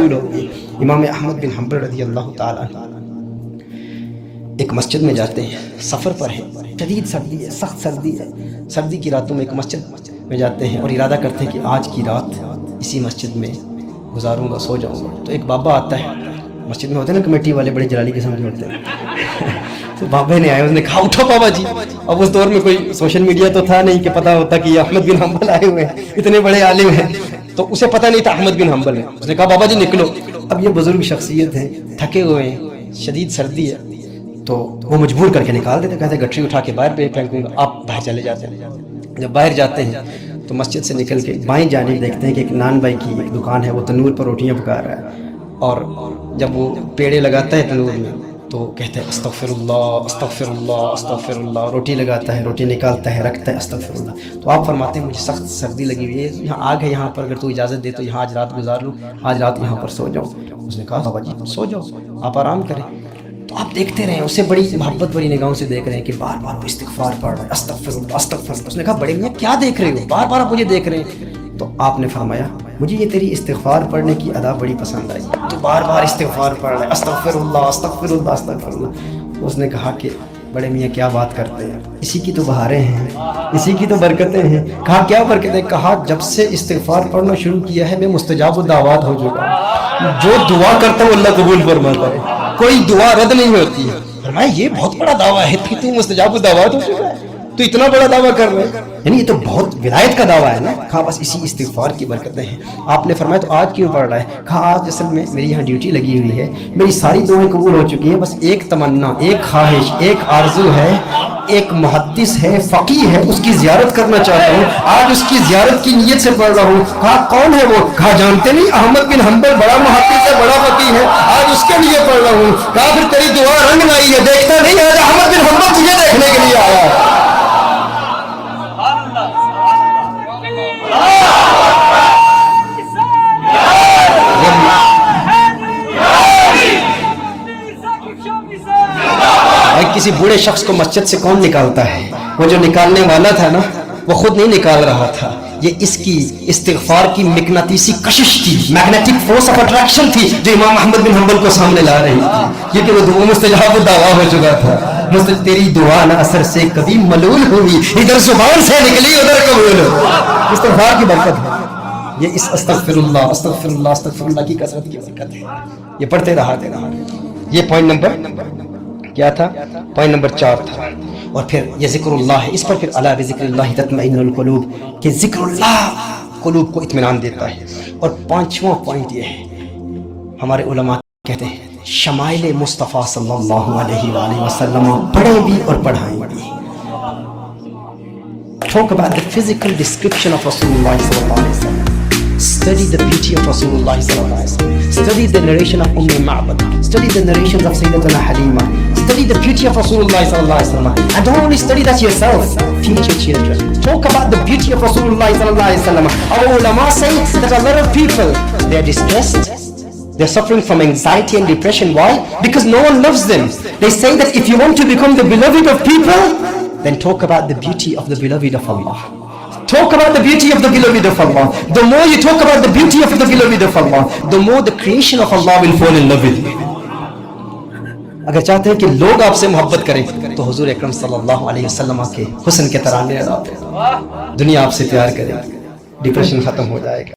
قبول ہوگی۔ امام احمد بن حنبل رضی اللہ تعالیٰ ایک مسجد میں جاتے ہیں، سفر پر ہے، شدید سردی ہے، سخت سردی ہے، سردی کی راتوں میں ایک مسجد میں جاتے ہیں اور ارادہ کرتے ہیں کہ آج کی رات اسی مسجد میں گزاروں گا، سو جاؤں گا۔ تو ایک بابا آتا ہے، مسجد میں ہوتے ہیں نا کمیٹی والے، بڑے جلالی قسم کے ہوتے ہیں تو بابا نے آئے، اس نے کہا اٹھو بابا جی۔ اب اس دور میں کوئی سوشل میڈیا تو تھا نہیں کہ پتہ ہوتا کہ یہ احمد بن حنبل آئے ہوئے ہیں، اتنے بڑے عالم ہیں، تو اسے پتہ نہیں تھا احمد بن حنبل ہے۔ اس نے کہا بابا جی نکلو۔ اب یہ بزرگ شخصیت ہیں، تھکے ہوئے ہیں، شدید سردی ہے، تو وہ مجبور کر کے نکال دیتے، کہتے گٹری اٹھا کے باہر پہ پھینکوں گا، آپ باہر چلے جاتے ہیں۔ جب باہر جاتے ہیں تو مسجد سے نکل کے بائیں جانب دیکھتے ہیں کہ ایک نان بھائی کی ایک دکان ہے، وہ تنور پر روٹیاں پکا رہا ہے، اور جب وہ پیڑے لگاتا ہے تنور میں تو کہتا ہے استغفر اللہ استغفر اللہ استغفر اللہ، روٹی لگاتا ہے، روٹی نکالتا ہے، رکھتا ہے استغفر اللہ۔ تو آپ فرماتے ہیں مجھے سخت سردی لگی ہوئی ہے، یہاں آگ ہے یہاں پر، اگر تو اجازت دے تو یہاں آج رات گزار لوں، آج رات یہاں پر سو جاؤں۔ اس نے کہا بابا جی سو جاؤ، آپ آرام کریں۔ تو آپ دیکھتے رہیں، اسے بڑی محبت بڑی نگاہوں سے دیکھ رہے ہیں کہ بار بار وہ استغفار پڑھ رہا ہے، استغفر اللہ استغفر اللہ۔ اس نے کہا بڑے میاں کیا دیکھ رہے ہو، بار بار آپ مجھے دیکھ رہے ہیں؟ تو آپ نے فرمایا مجھے یہ تیری استغفار پڑھنے کی ادا بڑی پسند آئی، تو بار بار استغفار پڑھ رہا ہے، استغفر اللہ استغفر اللہ استغفر اللہ۔ اس نے کہا کہ بڑے میاں کیا بات کرتے ہیں، اسی کی تو بہاریں ہیں، اسی کی تو برکتیں ہیں۔ کہا کیا برکتیں؟ کہا جب سے استغفار پڑھنا شروع کیا ہے میں مستجاب الدعوات ہو چکا ہوں، جو دعا کرتا ہوں اللہ قبول فرماتا ہے، کوئی دعا رد نہیں ہوتی ہے۔ فرمایا یہ بہت بڑا دعویٰ ہے کہ تو مستجاب الدعوات ہو چکا ہے، تو اتنا بڑا دعویٰ کر رہے ہیں، یعنی یہ تو بہت ولایت کا دعویٰ ہے نا۔ کہا بس اسی استغفار کی برکتیں ہیں۔ آپ نے فرمایا تو آج کیوں پڑھ رہا ہے؟ کہا آج اصل میں میری یہاں ڈیوٹی لگی ہوئی ہے، میری ساری دعائیں قبول ہو چکی ہیں، بس ایک تمنا، ایک خواہش، ایک آرزو ہے، ایک محدث ہے، فقیہ ہے، اس کی زیارت کرنا چاہتا ہوں، آج اس کی زیارت کی نیت سے پڑھ رہا ہوں۔ کہا کون ہے وہ؟ کہا جانتے نہیں احمد بن حنبل، بڑا محدث ہے، بڑا فقیہ ہے، آج اس کے لیے پڑھ رہا ہوں۔ کہا پھر تیری دعا رنگ لائی ہے، دیکھتا نہیں آج احمد بن حنبل تجھے دیکھنے کے لیے آیا ہے۔ کسی بوڑھے شخص کو مسجد سے کون نکالتا ہے؟ وہ جو نکالنے والا تھا نا وہ خود نہیں نکال رہا تھا، یہ اس کی استغفار کی مقناطیسی کشش تھی، میگنیٹک فورس آف اٹریکشن تھی جو امام احمد بن حنبل کو سامنے لا رہی تھی، یہ کہ وہ دعا مستجاب الدعویٰ ہو چکا تھا۔ تیری دعا نہ اثر سے کبھی ملول ہوئی، ادھر زبان سے نکلی ادھر قبول ہو۔ استغفار کی برکت ہے یہ، اس استغفر اللہ استغفر اللہ استغفر اللہ کی کثرت کی برکت ہے، یہ پڑھتے رہا۔ یہ پوائنٹ نمبر کیا تھا؟ پوائنٹ نمبر 4 تھا۔ اور پھر یہ ذکر اللہ ہے، اس پر پھر الا بذکر اللہ تطمئن القلوب، کہ ذکر اللہ قلوب کو اطمینان دیتا ہے۔ اور 5واں پوائنٹ یہ ہے، ہمارے علماء کہتے ہیں شمائل مصطفیٰ صلی اللہ علیہ وآلہ وسلم پڑھیں بھی اور پڑھائیں بھی۔ Talk about the physical description of Rasulullah sallallahu alaihi wasallam. Study the beauty of Rasulullah sallallahu alaihi wasallam. Study the narration of Ma'bad. Study the narrations of Sayyidatuna Halima. Study the beauty of Rasulullah sallallahu alaihi wasallam. And don't only study that yourself, teach your children. Talk about the beauty of Rasulullah sallallahu alaihi wasallam. Our ulama say that a lot of people, they are distressed, they're suffering from anxiety and depression. Why? Because no one loves them. They say that if you want to become the beloved of people, then talk about the beauty of the beloved of Allah. Talk about the beauty of the beloved of Allah. The more you talk about the beauty of the beloved of Allah, the more the creation of Allah will fall in love with you. اگر چاہتے ہیں کہ لوگ آپ سے محبت کریں تو حضور اکرم صلی اللہ علیہ وسلم کے حسن کے ترانے ادا کریں، دنیا آپ سے پیار کرے، ڈپریشن ختم ہو جائے گا۔